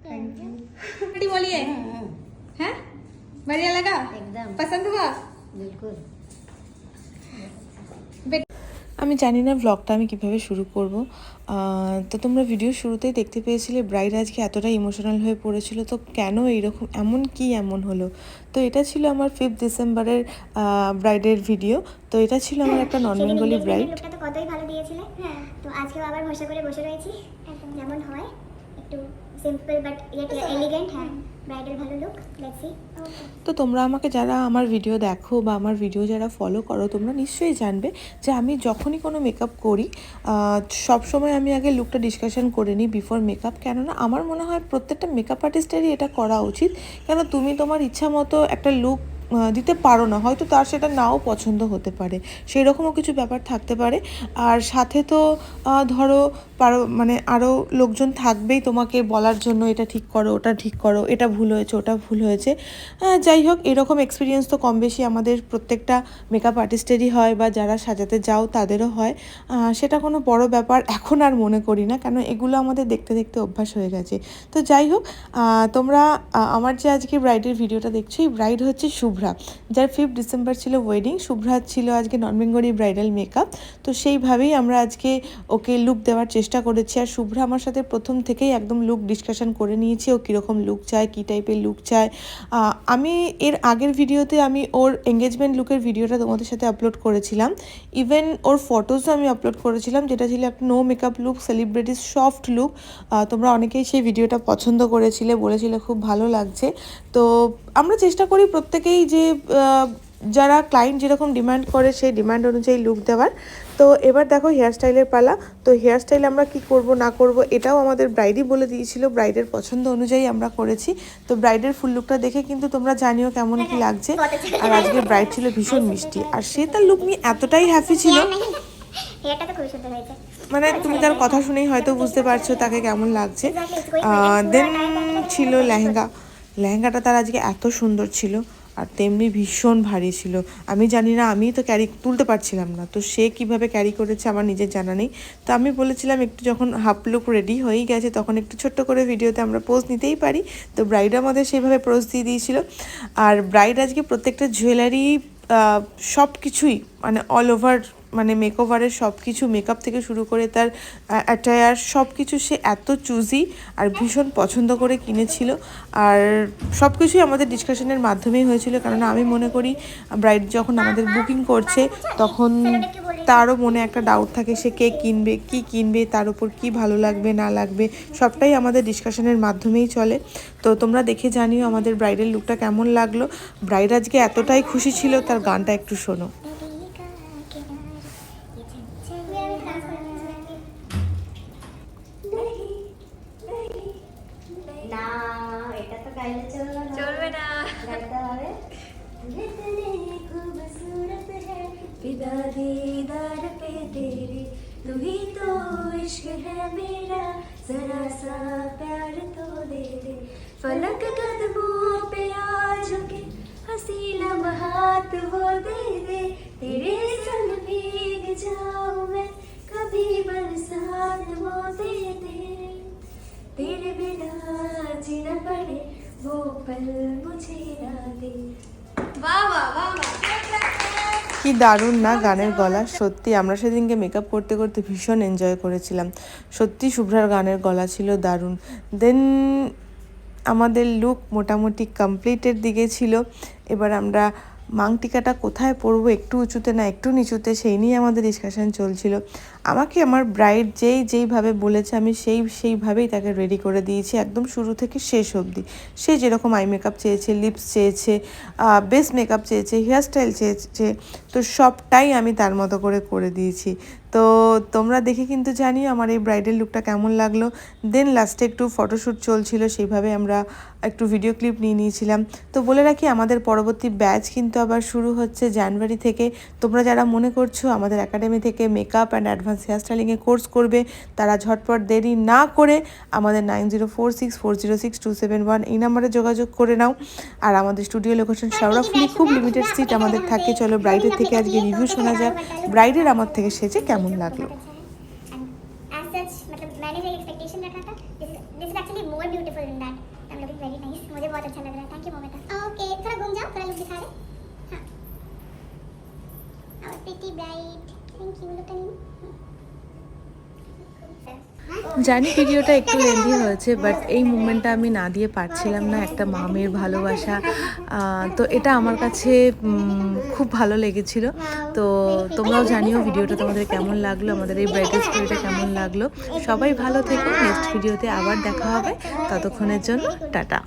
Thank you. बोलिए। हैं बढ़िया लगा एकदम, पसंद हुआ बिल्कुल। আমি জানি না ব্লগটা আমি কিভাবে শুরু করব। তো তোমরা ভিডিও শুরুতেই দেখতে পেয়েছিলে ব্রাইড আজকে এতটা ইমোশনাল হয়ে পড়েছিল। তো কেন এইরকম, এমন হলো? তো এটা ছিল আমার 5 ডিসেম্বরের ব্রাইডের ভিডিও। তো এটা ছিল আমার একটা নন বেঙ্গলি ব্রাইড। লুকটা তো কতই ভালো দিয়েছিলে। হ্যাঁ, তো আজকেও আবার ভরসা করে বসে রয়েছি যেমন হয়, একটু সিম্পল বাট ইয়েট এলিগেন্ট। হ্যাঁ, ব্রাইডাল ভালো লুক। Let's see. তো তোমরা আমাকে যারা আমার ভিডিও দেখো বা আমার ভিডিও যারা ফলো করো, তোমরা নিশ্চয়ই জানবে যে আমি যখনই কোনো মেকআপ করি সবসময় আমি আগে লুকটা ডিসকাশন করে নিই বিফোর মেকআপ। কেননা আমার মনে হয় প্রত্যেকটা মেকআপ আর্টিস্টেরই এটা করা উচিত। কেন তুমি তোমার ইচ্ছা মতো একটা লুক দিতে পারো না, হয়তো তার সেটা নাও পছন্দ হতে পারে, সেই রকমও কিছু ব্যাপার থাকতে পারে। আর সাথে তো ধরো মানে আরও লোকজন থাকবেই তোমাকে বলার জন্য এটা ঠিক করো, ওটা ঠিক করো, এটা ভুল হয়েছে, ওটা ভুল হয়েছে। যাই হোক, এরকম এক্সপিরিয়েন্স তো কম বেশি আমাদের প্রত্যেকটা মেকআপ আর্টিস্টেরই হয় বা যারা সাজাতে যাও তাদেরও হয়। সেটা কোনো বড় ব্যাপার এখন আর মনে করি না, কেন এগুলো আমাদের দেখতে দেখতে অভ্যাস হয়ে গেছে। তো যাই হোক, তোমরা আমার যে আজকে ব্রাইডের ভিডিওটা দেখছো, এই ব্রাইড হচ্ছে শুভ্রা, যার 5 ডিসেম্বর ছিল ওয়েডিং। শুভ্রা ছিল আজকে নন বেঙ্গলি ব্রাইডাল মেকআপ। তো সেইভাবেই আমরা আজকে ওকে লুক দেওয়ার চেষ্টা করেছি। আর শুভ্রা আমার সাথে প্রথম থেকেই একদম লুক ডিসকাশন করে নিয়েছি, ও কীরকম লুক চায়, কী টাইপের লুক চায়। আমি এর আগের ভিডিওতে আমি ওর এঙ্গেজমেন্ট লুকের ভিডিওটা তোমাদের সাথে আপলোড করেছিলাম। ইভেন ওর ফটোসও আমি আপলোড করেছিলাম, যেটা ছিল একটা no makeup look, celebrities soft look. তোমরা অনেকেই সেই ভিডিওটা পছন্দ করেছিলে, বলেছিলে খুব ভালো লাগছে। তো আমরা চেষ্টা করি প্রত্যেকেই যে যারা ক্লায়েন্ট যেরকম ডিমান্ড করে সেই ডিমান্ড অনুযায়ী লুক দেওয়ার। তো এবার দেখো হেয়ার স্টাইলের পালা। তো হেয়ার স্টাইল আমরা কি করব না করব এটাও আমাদের ব্রাইডই বলে দিয়েছিল, ব্রাইডের পছন্দ অনুযায়ী আমরা করেছি। তো ব্রাইডের ফুল লুকটা দেখে কিন্তু তোমরা জানিও কেমন কি লাগছে। আর আজকে ব্রাইড ছিল ভীষণ মিষ্টি, আর সে তার লুক নিয়ে এতটাই হ্যাপি ছিল, মানে তুমি তার কথা শুনেই হয়তো বুঝতে পারছো তাকে কেমন লাগছে। দেন ছিল লেহেঙ্গাটা তার আজকে এত সুন্দর ছিল, আর তেমনি ভীষণ ভারী ছিল। আমি জানি না, আমি তো তুলতে পারছিলাম না, তো সে কিভাবে ক্যারি করেছে আমার নিজের জানা নেই। তো আমি বলেছিলাম একটু যখন হাফ লুক রেডি হয়েই গেছে তখন একটু ছোট্ট করে ভিডিওতে আমরা পোজ নিতেই পারি। তো ব্রাইড আমাদের সেইভাবে পোজ দিয়ে দিয়েছিল। আর ব্রাইড আজকে প্রত্যেকটা জুয়েলারি সব কিছুই মানে অল ওভার, মানে মেকওভারের সব কিছু, মেকআপ থেকে শুরু করে তার অ্যাটায়ার সব কিছু সে এত চুজি আর ভীষণ পছন্দ করে কিনেছিল। আর সব কিছুই আমাদের ডিসকাশনের মাধ্যমেই হয়েছিল, কারণ আমি মনে করি ব্রাইড যখন আমাদের বুকিং করছে তখন তারও মনে একটা ডাউট থাকে, সে কে কিনবে, কি কিনবে, তার উপর কি ভালো লাগবে না লাগবে, সবটাই আমাদের ডিসকাশনের মাধ্যমেই চলে। তো তোমরা দেখে জানিও আমাদের ব্রাইডের লুকটা কেমন লাগলো। ব্রাইড আজকে এতটাই খুশি ছিল, তার গানটা একটু শোনো। চলবে না। फिदा दीदार पे तेरे, तू ही तो इश्क है मेरा, जरा सा प्यार तो दे दे। फलक कदमों पे आ झुके, हंसी लम्हात वो दे दे। तेरे संग भीग जाऊं मैं, कभी बरसात वो दे दे। तेरे बिना जीना पड़े वो पल मुझे ना दे। वाह वाह वाह वाह। কি দারুণ না গানের গলা! সত্যি আমরা সেদিনকে মেকআপ করতে করতে ভীষণ এনজয় করেছিলাম। সত্যি শুভ্রার গানের গলা ছিল দারুণ। দেন আমাদের লুক মোটামুটি কমপ্লিটের দিকে ছিল। এবার আমরা মাংটিকাটা কোথায় পরবো, একটু উঁচুতে না একটু নিচুতে, সেই নিয়ে আমাদের ডিসকাশন চলছিল। আমাকে আমার ব্রাইড যেইভাবে বলেছে আমি সেইভাবেই তাকে রেডি করে দিয়েছি একদম শুরু থেকে শেষ অবধি। সে যেরকম আই মেকআপ চেয়েছে, লিপস চেয়েছে, বেস মেকআপ চেয়েছে, হেয়ারস্টাইল চেয়েছে, তো সবটাই আমি তার মতো করে দিয়েছি। তো তোমরা দেখে কিন্তু জানিও আমার এই ব্রাইডাল লুকটা কেমন লাগলো। দেন লাস্টে একটু ফটোশ্যুট চলছিল, সেইভাবে আমরা একটু ভিডিও ক্লিপ নিয়ে নিয়েছিলাম। তো বলে রাখি আমাদের পরবর্তী ব্যাচ কিন্তু আবার শুরু হচ্ছে জানুয়ারি থেকে। তোমরা যারা মনে করছো আমাদের একাডেমি থেকে মেকআপ অ্যান্ড অ্যাডভান্স হেয়ার স্টাইলিংয়ে কোর্স করবে, তারা ঝটপট দেরি না করে আমাদের 9046406271 এই নাম্বারে যোগাযোগ করে নাও। আর আমাদের স্টুডিও লোকেশন শেওড়াফুলি, খুব লিমিটেড সিট আমাদের থাকে। চলো ব্রাইডের থেকে আজকে রিভিউ শোনা যাক, ব্রাইডের আমার থেকে সেজে কেমন লাগলো। As such, मतलब मैंने जो एक्सपेक्टेशन रखा था, this is actually more beautiful than that. बहुत अच्छा लग रहा है। Thank you Momita. ओके थोड़ा घूम जाओ, थोड़ा लुक दिखा दे। हाँ और pretty bright, thank you look জানি ভিডিওটা একটু লেন্দি হয়েছে, বাট এই মুমেন্টটা আমি না দিয়ে পারছিলাম না, একটা মা মেয়ের ভালোবাসা। তো এটা আমার কাছে খুব ভালো লেগেছিল। তো তোমরাও জানিও ভিডিওটা তোমাদের কেমন লাগলো, আমাদের এই ব্রাইডাল স্টোরিটা কেমন লাগলো। সবাই ভালো থেকো, নেক্সট ভিডিওতে আবার দেখা হবে, ততক্ষণের জন্য টাটা।